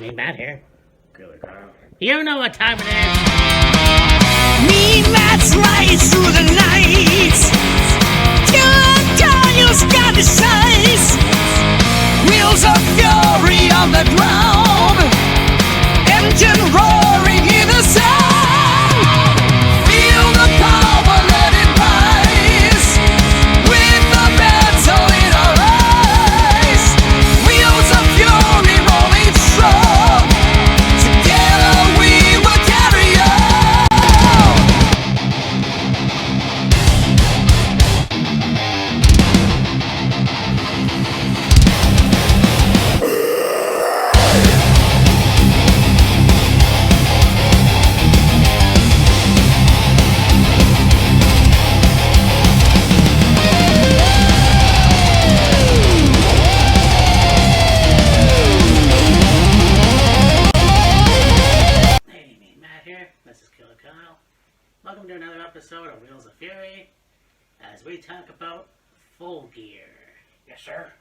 Me, Matt here. Killer Kyle. You know what time it is. Me, Matt's right through the night. Killer Kyle's got the size. Wheels of fury on the ground. Engine roaring in the sound. Feel the power, let it rise. With the battle in our eyes. Wheels of fury rolling strong. Together we will carry on. Hey, me, Matt here. This is Killer Kyle. Welcome to another episode of Wheels of Fury as we talk about full gear. Yes, sir.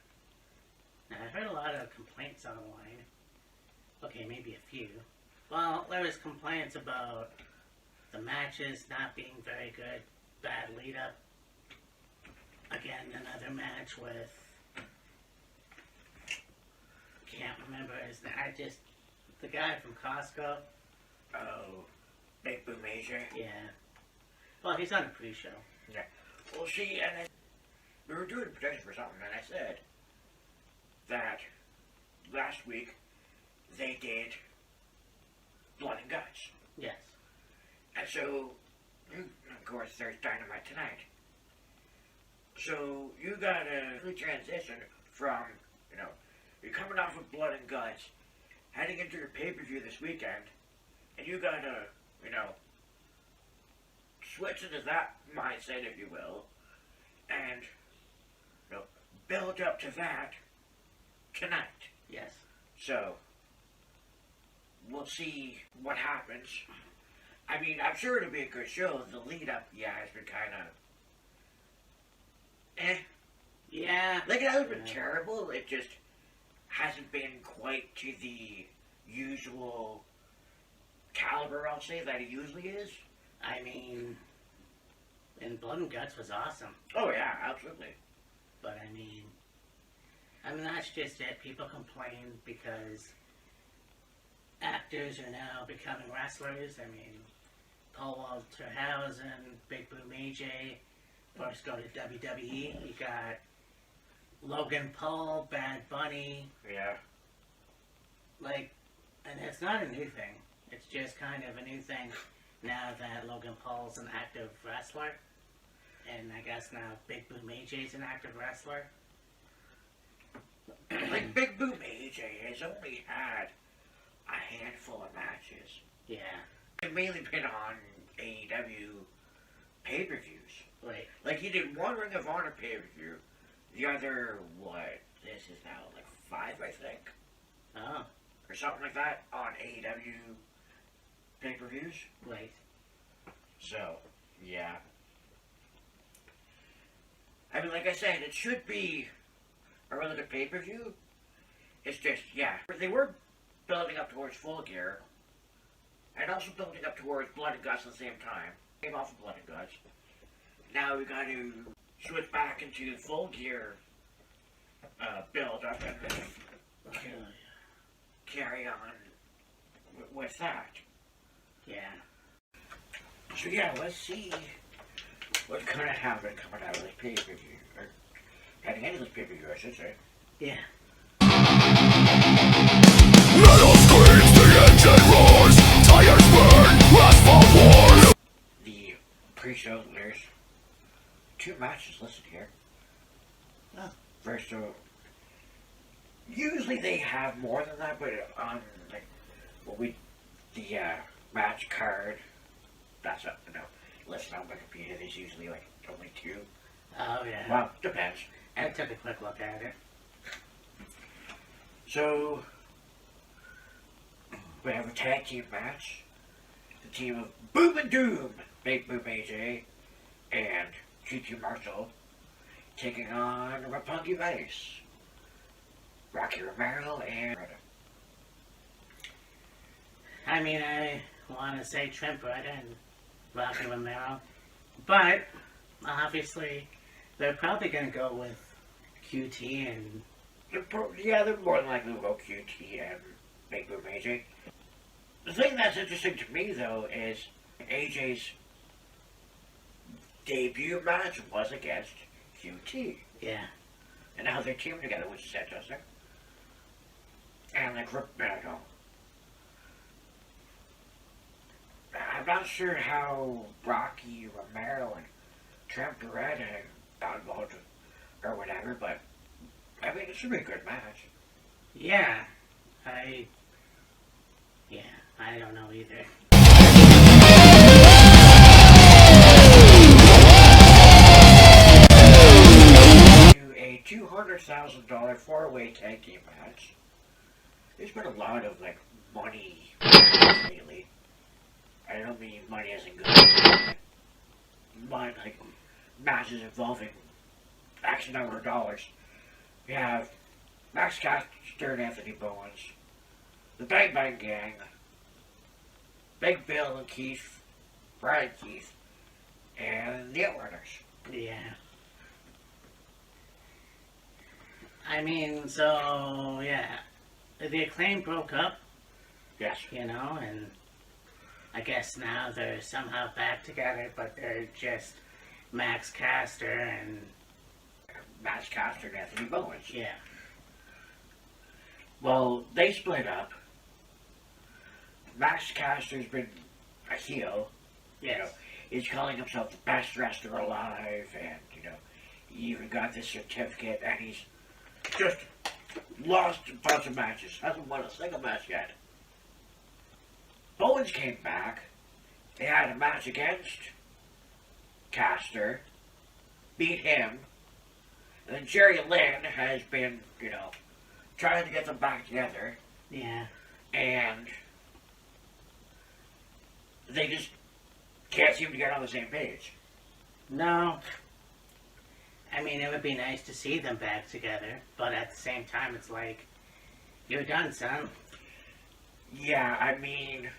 Now, I've heard a lot of complaints online. Okay, maybe a few. Well, there was complaints about the matches not being very good, bad lead up. Again, another match with, can't remember his name. The guy from Costco. Oh, Big Boom Major. Yeah. Well, he's on a pre-show. Yeah. Well, see, and we were doing predictions for something, and I said that last week they did Blood and Guts. Yes. And so, of course, there's Dynamite tonight. So, you gotta really transition from, you're coming off of Blood and Guts, heading into your pay-per-view this weekend, and you gotta, switch into that mindset, if you will, and, build up to that tonight. Yes. So, we'll see what happens. I mean, I'm sure it'll be a good show. The lead-up, has been kind of Yeah. Like, it hasn't been terrible. It just hasn't been quite to the usual caliber, I'll say, that it usually is. I mean, and Blood and Guts was awesome. Oh, yeah, absolutely. But I mean, that's just it. People complain because actors are now becoming wrestlers. I mean, Paul Walter Hausen, Big Boom AJ, first go to WWE. You got Logan Paul, Bad Bunny. Yeah. And it's not a new thing. It's just kind of a new thing now that Logan Paul's an active wrestler. And I guess now Big Boom AJ's an active wrestler. Like, Big Boom AJ has only had a handful of matches. Yeah. They've mainly been on AEW pay-per-views. Right. Like, he did one Ring of Honor pay-per-view. The other, this is now, 5, I think. Oh. Or something like that on AEW pay-per-views. Right. So, yeah. I mean, like I said, it should be a really good pay-per-view. It's just, they were building up towards Full Gear, and also building up towards Blood and Guts at the same time. Came off of Blood and Guts. Now we got to switch back into Full Gear build-up and then carry on with that. Yeah. So let's see what's going to happen coming out of this pay-per-view. Or heading into this pay-per-view, I should say. Yeah. Metal screams, the engine roars. Tires burn, asphalt war. The pre-show, there's 2 matches listed here. Oh. First, so usually they have more than that, but on the match card, that's up. Listed on Wikipedia, there's usually only 2. Oh, yeah. Well, depends. I took a quick look at it. So we have a tag team match. The team of Boom and Doom, Big Boom AJ, and GQ Marshall, taking on Roppongi Vice, Rocky Romero, and I mean, I want to say Trent Beretta and Rocky Romero, but obviously they're probably going to go with QT and They're more than likely to go QT and Big Boom AJ. The thing that's interesting to me, though, is AJ's debut match was against QT. yeah, And now they're teaming together, which is interesting. And like, I'm not sure how Rocky Romero and Trent Beretta got involved or whatever, but I mean, it should be a good match. yeah, I don't know either. A $200,000 four-way tag team match. There's been a lot of like money lately. I don't mean money as in good. Money, like matches involving X number of dollars. We have Max Caster and Anthony Bowens, the Bang Bang Gang, Big Bill and Keith, Brian Keith, and the Outrunners. Yeah. I mean, so, yeah. The Acclaim broke up, Yes. you know, and I guess now they're somehow back together, but they're just Max Caster and, Max Caster and Anthony Bowens. yeah. Well, they split up. Max Caster's been a heel. Yes. He's calling himself the best wrestler alive, and, he even got this certificate, and he's just lost a bunch of matches. Hasn't won a single match yet. Bowens came back. They had a match against Caster, beat him, and then Jerry Lynn has been, trying to get them back together, Yeah. and they just can't seem to get on the same page. No. I mean, it would be nice to see them back together, but at the same time, it's like, you're done, son. Yeah, I mean,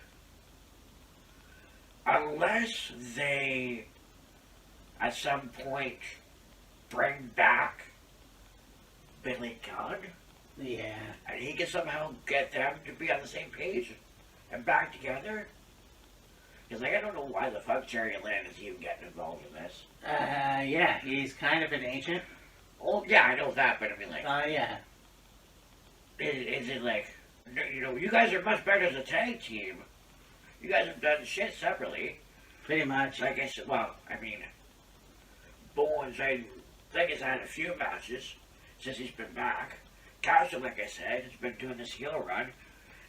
unless they, at some point, bring back Billy Gunn, Yeah. and he can somehow get them to be on the same page and back together. Because, I don't know why the fuck Jerry Lynn is even getting involved in this. Yeah, he's kind of an agent. Oh, yeah, I know that, but I mean, like, Yeah. is it like, you guys are much better as a tag team. You guys have done shit separately. Pretty much. Like I said, Bowens, I think, has had a few matches since he's been back. Caster, like I said, has been doing this heel run.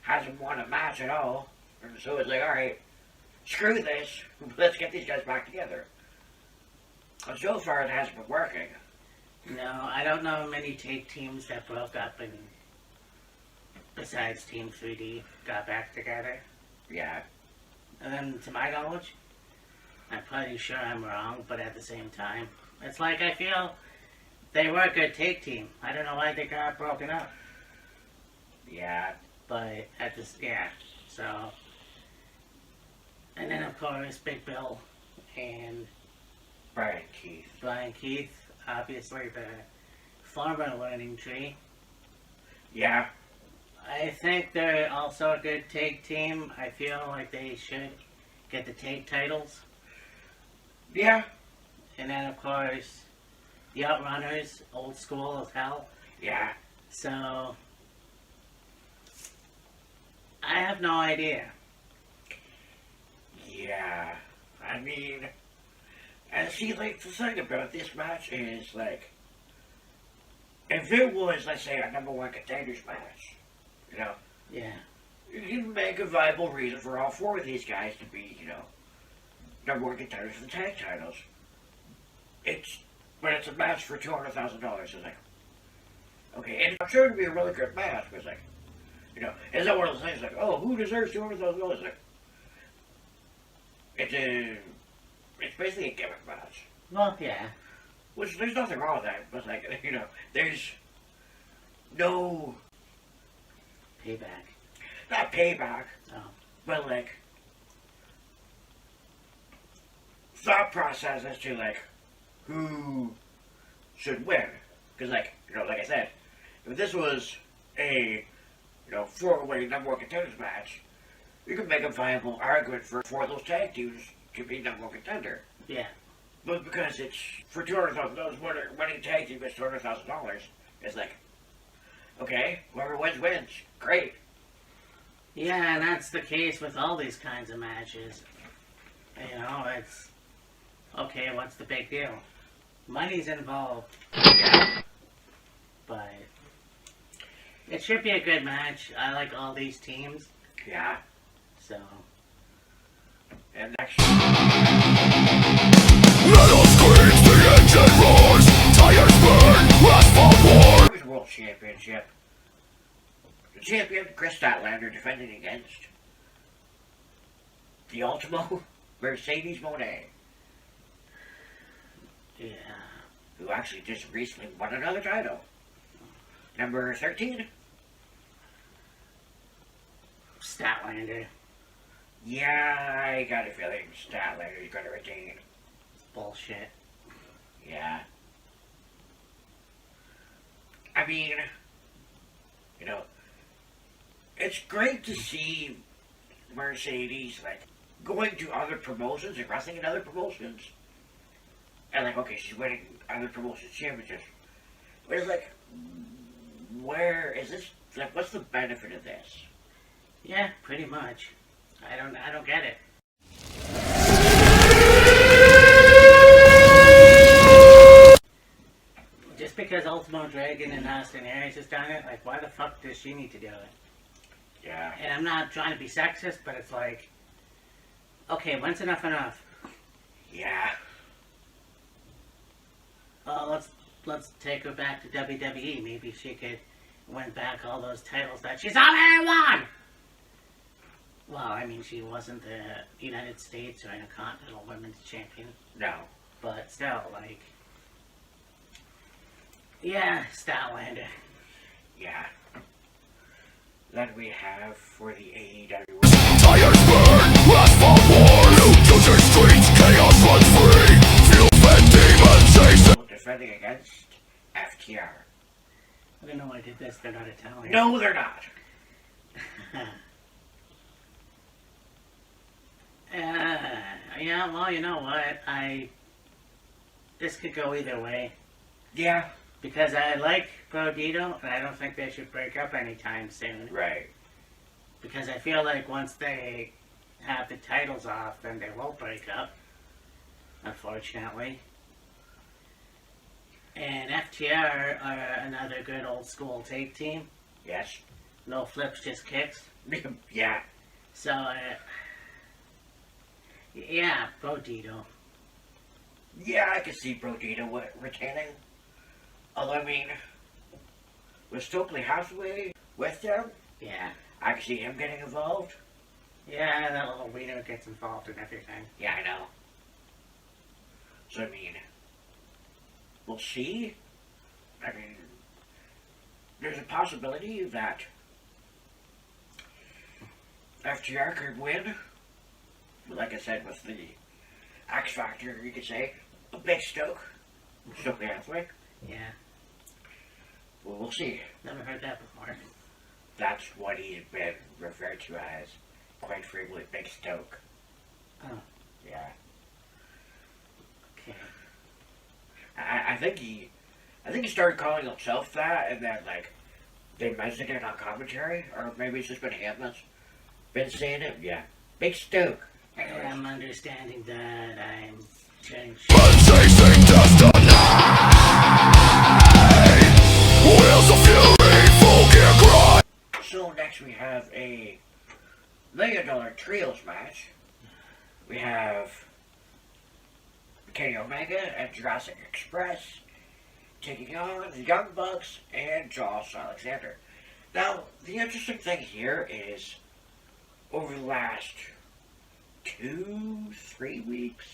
Hasn't won a match at all. And so it's like, alright, screw this. Let's get these guys back together. And so far, it hasn't been working. No, I don't know many tag teams that broke up and, besides Team 3D, got back together. Yeah. And to my knowledge, I'm pretty sure I'm wrong, but at the same time, it's like I feel they were a good tag team. I don't know why they got broken up. Yeah. But at this, yeah, so. And then, of course, Big Bill and Brian Keith. Brian Keith, obviously the former Learning Tree. Yeah. I think they're also a good tag team. I feel like they should get the tag titles. Yeah. And then, of course, the Outrunners, old school as hell. Yeah. So, I have no idea. Yeah. I mean, and see, like, the thing about this match is, like, if it was, let's say, a number one contenders match, Yeah. you can make a viable reason for all four of these guys to be, number one contenders for the tag titles. But it's a match for $200,000. It's like, okay, and I'm sure it'd be a really good match, because, like, is that one of those things like, oh, who deserves $200,000? Like, it's basically a gimmick match. Well, yeah. Which, there's nothing wrong with that, but, like, there's no, Payback. not payback, Oh. But like, thought process as to like who should win. Because like, like I said, if this was a, 4-way number one contenders match, you could make a viable argument for those tag teams to be number one contender. Yeah. But because it's for $200,000, winning tag team is $200,000, it's like, okay, whoever wins. Great. Yeah, and that's the case with all these kinds of matches. It's okay, what's the big deal? Money's involved. Yeah. But it should be a good match. I like all these teams. Yeah. So And next, Metal screams, the engine roars, tires burn, asphalt war. Women's World Championship. The champion, Chris Statlander, defending against the Ultimo Mercedes Monet, yeah. who actually just recently won another title. Number 13? Statlander. Yeah, I got a feeling Statlander is going to retain. Bullshit. Yeah. I mean, it's great to see Mercedes, like, going to other promotions and wrestling in other promotions. And, like, okay, she's winning other promotions championships. But it's like, where is this, like, what's the benefit of this? Yeah, pretty much. I don't get it. Just because Ultimo Dragon and Austin Aries has done it, like, why the fuck does she need to do it? Yeah. And I'm not trying to be sexist, but it's like, okay, when's enough? Yeah. Let's take her back to WWE. Maybe she could win back all those titles that she's already won. Well, I mean, she wasn't the United States or Intercontinental Women's Champion, No. but still, like, yeah, Statlander. Yeah. Then we have for the AEW. Tires burn, asphalt war. New streets, chaos runs free. Fuel-fed demons chase. Defending against FTR. I don't know why I did this. They're not Italian. No, they're not. Yeah, well, you know what? This could go either way. Yeah. Because I like Bodito, and I don't think they should break up anytime soon. Right. Because I feel like once they have the titles off, then they will break up. Unfortunately. And FTR are another good old school tag team. Yes. No flips, just kicks. Yeah. So, yeah, Bodito. Yeah, I can see Brodito retaining. Although, I mean, with Stokely Hathaway with them, Yeah. I can see him getting involved. Yeah, that little wiener gets involved in everything. Yeah, I know. So, I mean, we'll see. I mean, there's a possibility that FTR could win. Like I said, with the X Factor, you could say, a big Stokely Hathaway. Yeah. Well, we'll see. Never heard that before. That's what he's been referred to as, quite frequently, Big Stoke. Oh. Yeah. Okay. I think he started calling himself that, and then, like, they mentioned it on commentary, or maybe it's just been him that's been saying it. Yeah. Big Stoke. I'm understanding that. I'm turning But chasing destiny. Wheels of fury, full gear grind. So next we have a $1 million trios match. We have Kenny Omega and Jurassic Express taking on the Young Bucks and Josh Alexander. Now, the interesting thing here is, over the last 2-3 weeks,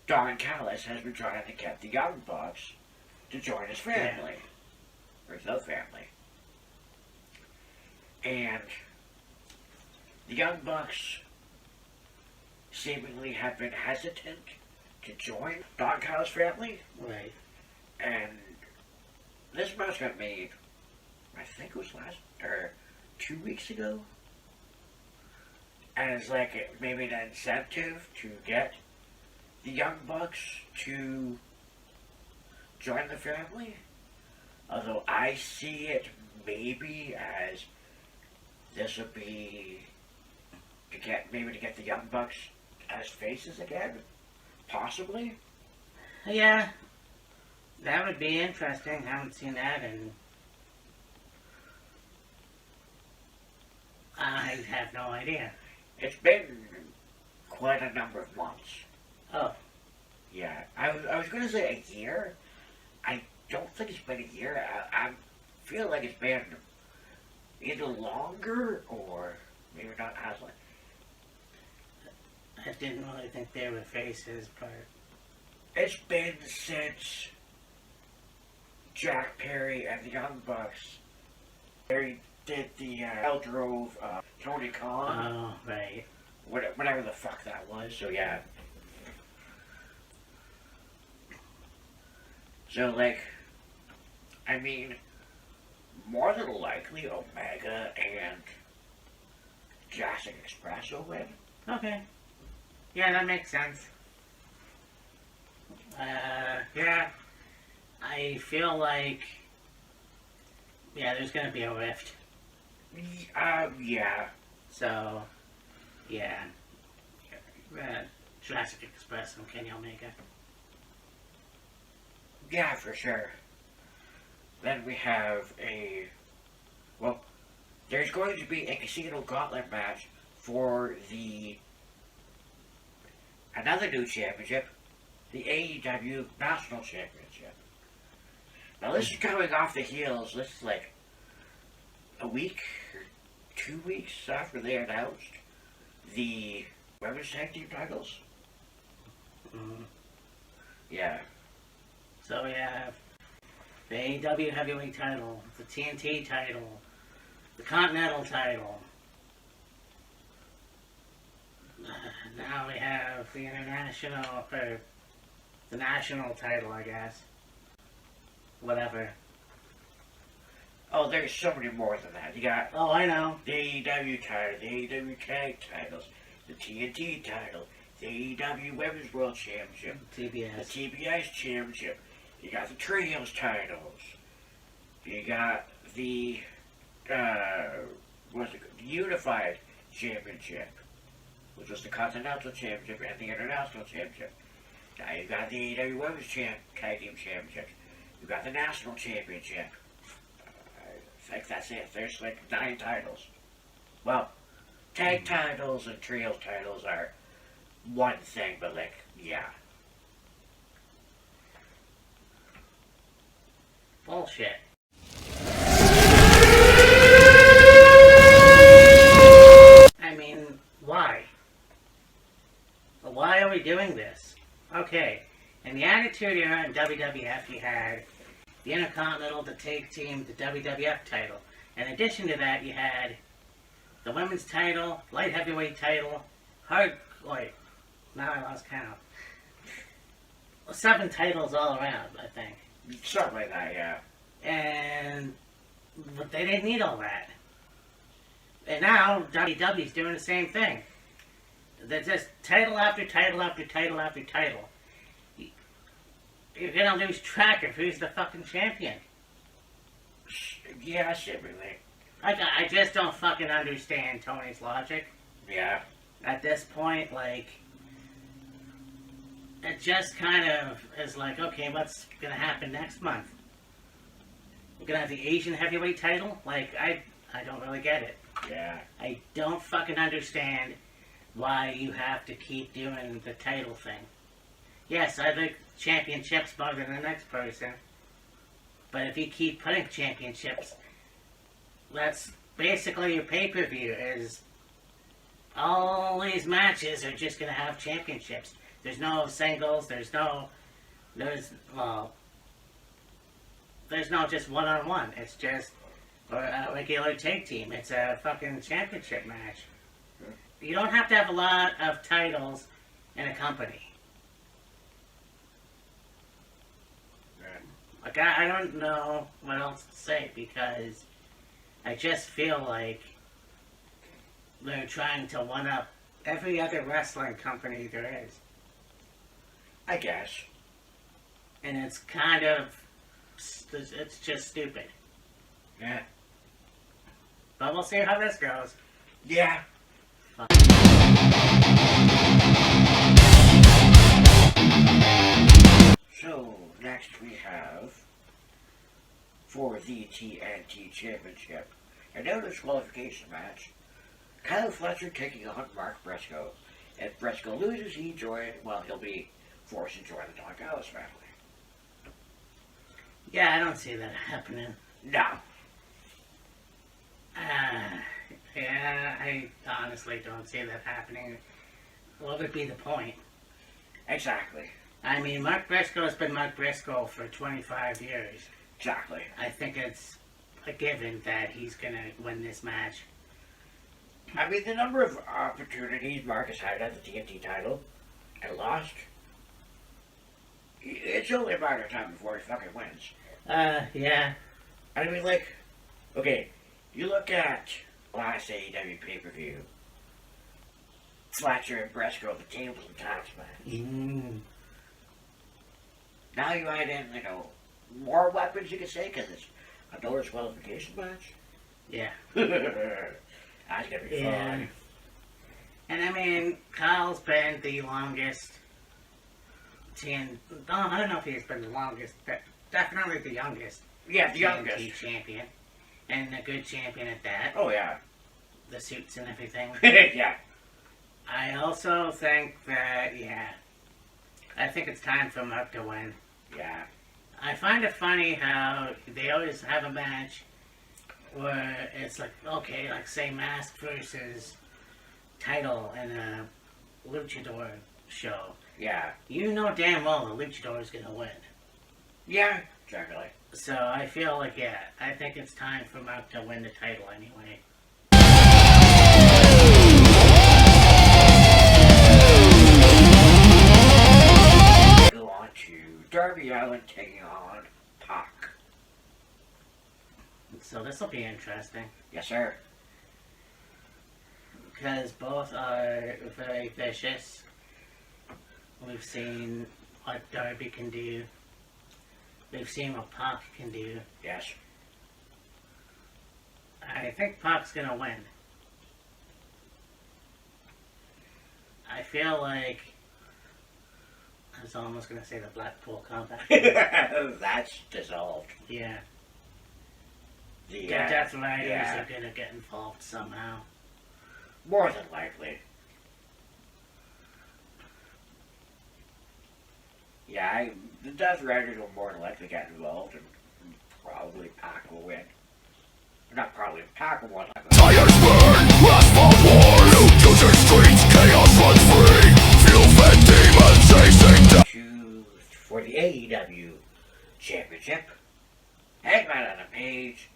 Don Callis has been trying to get the Young Bucks to join his family, or the family. And the Young Bucks seemingly have been hesitant to join Doghouse family, Right. and this match got made, I think it was 2 weeks ago, and it's like maybe an incentive to get the Young Bucks to join the family. Although I see it maybe as this would be to get the Young Bucks as faces again, possibly. Yeah. That would be interesting. I haven't seen that in... I have no idea. It's been quite a number of months. Oh. Yeah, I was going to say a year. I don't think it's been a year. I feel like it's been either longer or maybe not as long. I didn't really think they were faces, but... It's been since Jack Perry and the Young Bucks. They did the Drove Tony Khan. Oh, right. Whatever the fuck that was, so yeah. So, like, I mean, more than likely, Omega and Jurassic Express will win. Okay. Yeah, that makes sense. Yeah. I feel like... Yeah, there's gonna be a rift. Yeah. So, yeah. Jurassic Express and Kenny Omega. Yeah, for sure. Then we have there's going to be a Casino Gauntlet match for another new championship, the AEW National Championship. Now this is coming off the heels, this is like a week or 2 weeks after they announced the women's tag team titles. Mm-hmm. Yeah. So we have the AEW Heavyweight title, the TNT title, the Continental title. Now we have the international, or the national title, I guess. Whatever. Oh, there's so many more than that. You got Oh, I know. the AEW title, the AEW tag titles, the TNT title, the AEW Women's World Championship, the TBS. TBS Championship. You got the Trios titles. You got the Unified Championship, which was the Continental Championship and the International Championship. Now you got the AEW Women's Tag Team Championship. You got the National Championship. I think that's it. There's like 9 titles. Well, tag titles and trios titles are one thing, but like, yeah. Bullshit. I mean, why? Why are we doing this? Okay, in the Attitude Era in WWF, you had the Intercontinental, the Tag Team, the WWF title. In addition to that, you had the Women's title, Light Heavyweight title, Wait, now I lost count. 7 titles all around, I think. Something like that, yeah. But they didn't need all that. And now WWE's doing the same thing. They're just title after title after title after title. You're gonna lose track of who's the fucking champion. Yeah, seemingly. I just don't fucking understand Tony's logic. Yeah. At this point, like, it just kind of is like, okay, what's gonna happen next month? We're gonna have the Asian heavyweight title? Like, I don't really get it. Yeah. I don't fucking understand why you have to keep doing the title thing. Yes, I think championships better than the next person. But if you keep putting championships, that's basically your pay-per-view is all these matches are just going to have championships. There's no singles, there's no just one-on-one. It's just a regular tag team. It's a fucking championship match. You don't have to have a lot of titles in a company. Like, I don't know what else to say, because I just feel like they're trying to one-up every other wrestling company there is. I guess. And it's kind of, it's just stupid. Yeah. But we'll see how this goes. Yeah. So, next we have, for the TNT Championship, another disqualification match. Kyle Fletcher taking on Mark Briscoe. If Briscoe loses, he'll be forced to join the Don Callis family. Yeah, I don't see that happening. No. Yeah, I honestly don't see that happening. What would be the point? Exactly. I mean, Mark Briscoe's been Mark Briscoe for 25 years. Exactly. I think it's a given that he's gonna win this match. I mean, the number of opportunities Mark has had at the TNT title and lost, it's only a matter of time before he fucking wins. Yeah. I mean, like, okay, you look at last AEW pay-per-view, Fletcher and Briscoe at the tables and tops match. Now you add in, more weapons, you could say, because it's a no disqualification match. Yeah. That's gonna be fun. And I mean, Kyle's been the longest I don't know if he's been the longest, but definitely the youngest. Yeah, the TNT youngest. champion. And a good champion at that. Oh, yeah. The suits and everything. Yeah. I also think that, I think it's time for Mark to win. Yeah. I find it funny how they always have a match where it's like, okay, like say Mask versus title in a luchador show. Yeah. You know damn well the luchador is going to win. Yeah, exactly. So I feel like, I think it's time for Mark to win the title anyway. Go on to Darby Allin taking on Pac. So this will be interesting. Yes, sir. Because both are very vicious. We've seen what Darby can do. We've seen what Pac can do. Yes. I think Pac's gonna win. I feel like I was almost gonna say the Blackpool Combat. That's dissolved. Yeah. The The Death Riders yeah. are gonna get involved somehow. More than likely. Yeah, the Death Riders will more than likely get involved, and probably Pac will win. Not probably, Pac will win. Tires burn, asphalt war, loot streets, chaos runs free. Fuel-fed demons chasing down. For the AEW Championship, Hangman on a Page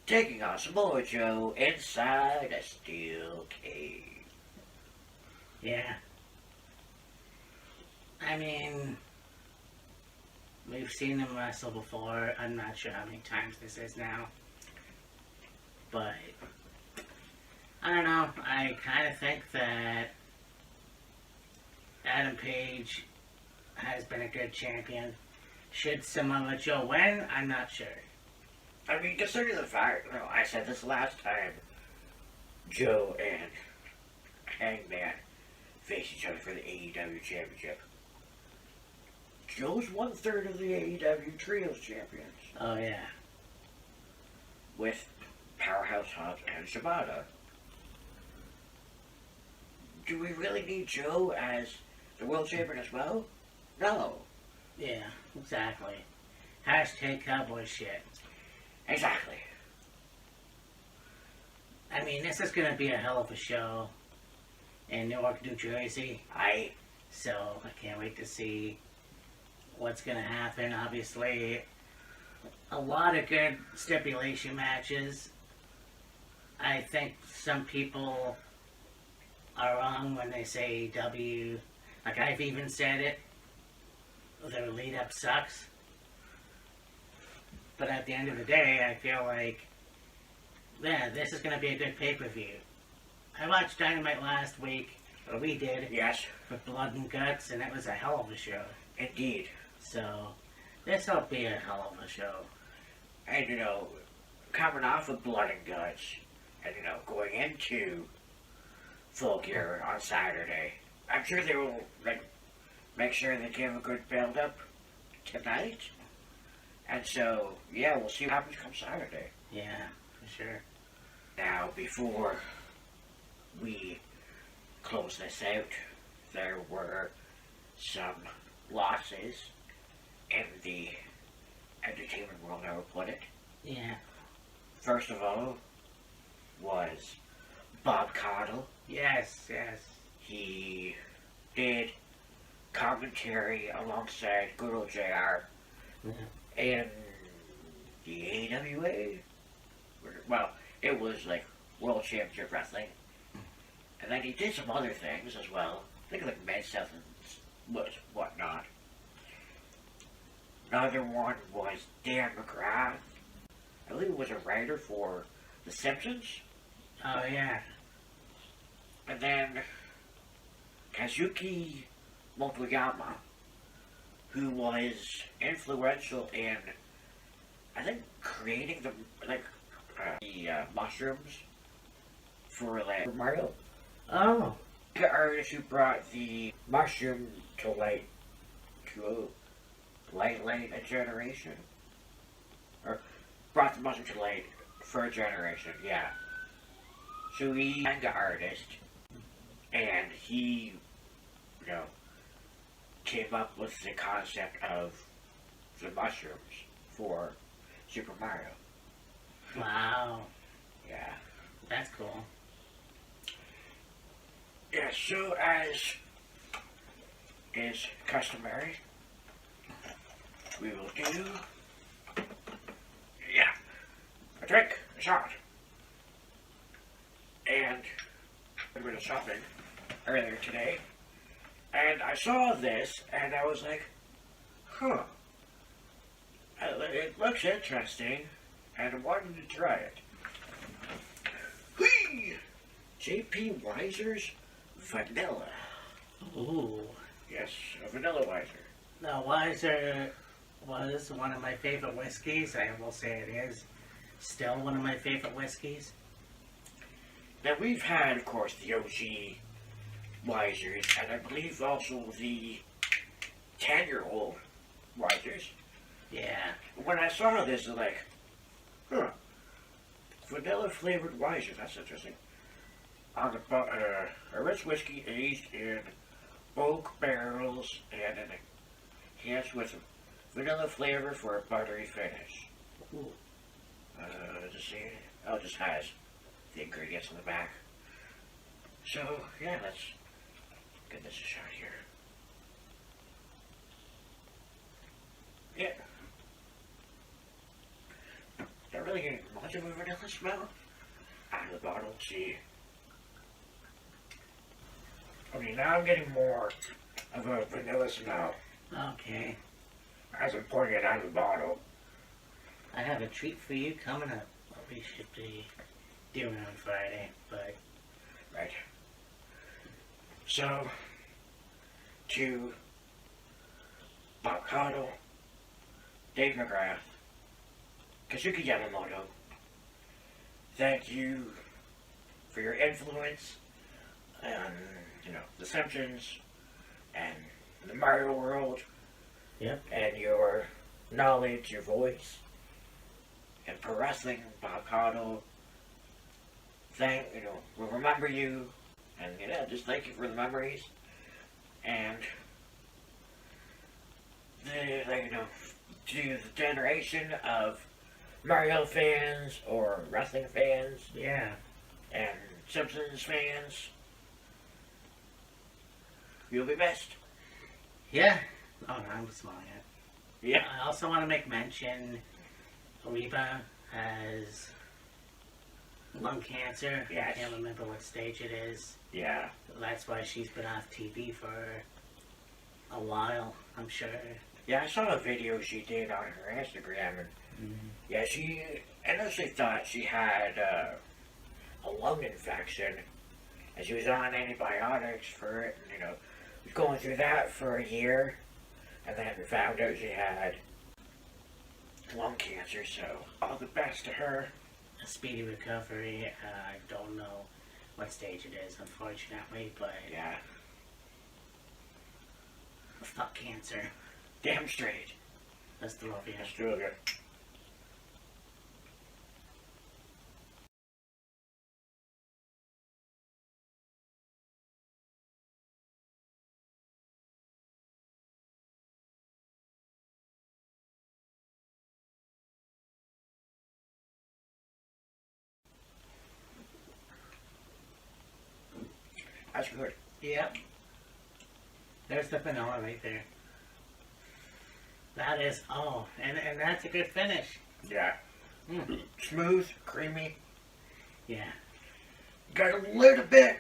taking on Samoa Joe inside a steel cage. Yeah. I mean, we've seen them wrestle before. I'm not sure how many times this is now. But, I don't know. I kind of think that Adam Page has been a good champion. Should Samoa Joe win? I'm not sure. I mean, considering the fact, I said this last time, Joe and Hangman face each other for the AEW Championship. Joe's 1/3 of the AEW Trios Champions, Oh, yeah. with Powerhouse Hobbs and Shibata. Do we really need Joe as the World Champion as well? No. Yeah, exactly. Hashtag cowboy shit. Exactly. I mean, this is going to be a hell of a show in Newark, New Jersey. So I can't wait to see what's going to happen. Obviously, a lot of good stipulation matches. I think some people are wrong when they say W. Like, I've even said it. Their lead up sucks. But at the end of the day, I feel like, yeah, this is going to be a good pay-per-view. I watched Dynamite last week, or we did, Yes, with Blood and Guts, and it was a hell of a show. indeed. So, this will be a hell of a show. And, you know, coming off of Blood and Guts, and, you know, going into Full Gear on Saturday, I'm sure they will, like, make sure they give a good build-up tonight. And so, yeah, we'll see what happens come Saturday. Yeah, for sure. Now, before we close this out, there were some losses in the entertainment world, I would put it. Yeah. First of all was Bob Caudle. Yes, yes. He did commentary alongside good old JR in the AWA. Well, it was like World Championship Wrestling. And then he did some other things as well. I think like Mid-South and whatnot. Another one was Dan McGrath. I believe he was a writer for The Simpsons. Oh, yeah. And then Kazuki Motoyama, who was influential in, I think, creating the mushrooms for Mario. Oh. The artist who brought the mushroom to light a generation, or brought the mushroom to light for a generation. Yeah. So he's a manga artist, and he, you know, came up with the concept of the mushrooms for Super Mario. Wow. Yeah. That's cool. Yeah, so as is customary, we will do, a drink, a shot. And I went shopping earlier today, and I saw this, and I was like, huh, it looks interesting, and I wanted to try it. Whee! J.P. Weiser's Vanilla. Ooh. Yes, a Vanilla Weiser. Now, Weiser was one of my favorite whiskeys. I will say it is still one of my favorite whiskeys. Now, we've had, of course, the OG Weisers, and I believe also the 10-year-old Weisers. Yeah. When I saw this, I was like, huh, vanilla-flavored Weisers, that's interesting. On the a rich whiskey aged in oak barrels and enhanced with vanilla flavor for a buttery finish. Ooh. Just see, oh, it just has the ingredients on the back. So, yeah, let's give this a shot here. Yeah. Not really getting much of a vanilla smell out of the bottle. See. Okay, now I'm getting more of a vanilla smell Okay. as I'm pouring it out of the bottle. I have a treat for you coming up. What we should be doing on Friday, but Right. So, to Bob Caudle, Dave McGrath, Kazuki Yamamoto, thank you for your influence on, The Simpsons and the Mario world. Yep. And your knowledge, your voice, and pro wrestling, Bob Caudle. We'll remember you, and just thank you for the memories, and to the generation of Mario fans or wrestling fans yeah. and Simpsons fans, you'll be missed. Yeah. Oh, no, I'm smiling at. Yeah. I also want to make mention Reba has lung cancer. I Yes. can't remember what stage it is. Yeah. That's why she's been off TV for a while, I'm sure. Yeah, I saw a video she did on her Instagram, and yeah, she initially thought she had a lung infection, and she was on antibiotics for it, and, was going through that for a year, and then found out she had lung cancer, so all the best to her. A speedy recovery. I don't know what stage it is, unfortunately, but Yeah, fuck cancer. damn straight. That's the love, yeah. That's real good. That's good. Yep. There's the vanilla right there. That is, and that's a good finish. Yeah. Smooth, creamy. Yeah. Got a little bit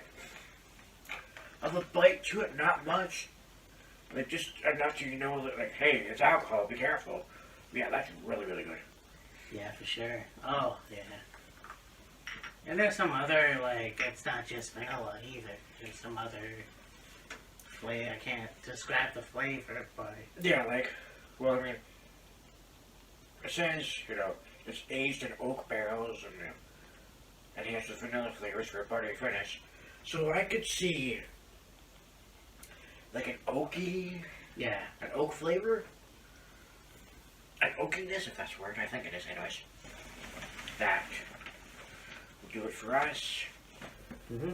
of a bite to it, not much. But just enough to that, like, hey, it's alcohol, be careful. Yeah, that's really, really good. Yeah, for sure. Oh, yeah. And there's some other, like, it's not just vanilla either. There's some other flavor. I can't describe the flavor, but Yeah, like, well, I mean, it says, it's aged in oak barrels and enhances vanilla flavors for a buttery finish. So I could see, like, an yeah. oak flavor. An oakiness, if that's the word. I think it is, anyways. That will do it for us.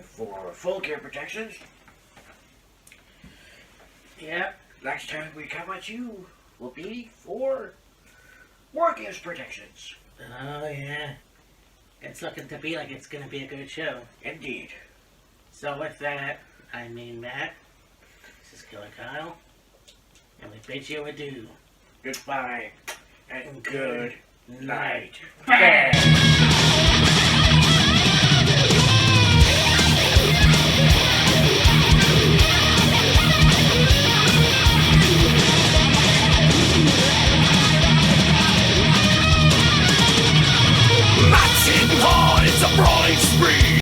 For full gear protections. Yep. Next time we come at you will be for more gears protections. Oh, yeah. It's looking to be like it's going to be a good show. Indeed. So with that, I mean Matt. This is Killer Kyle. And we bid you adieu. Goodbye and good night. Bang!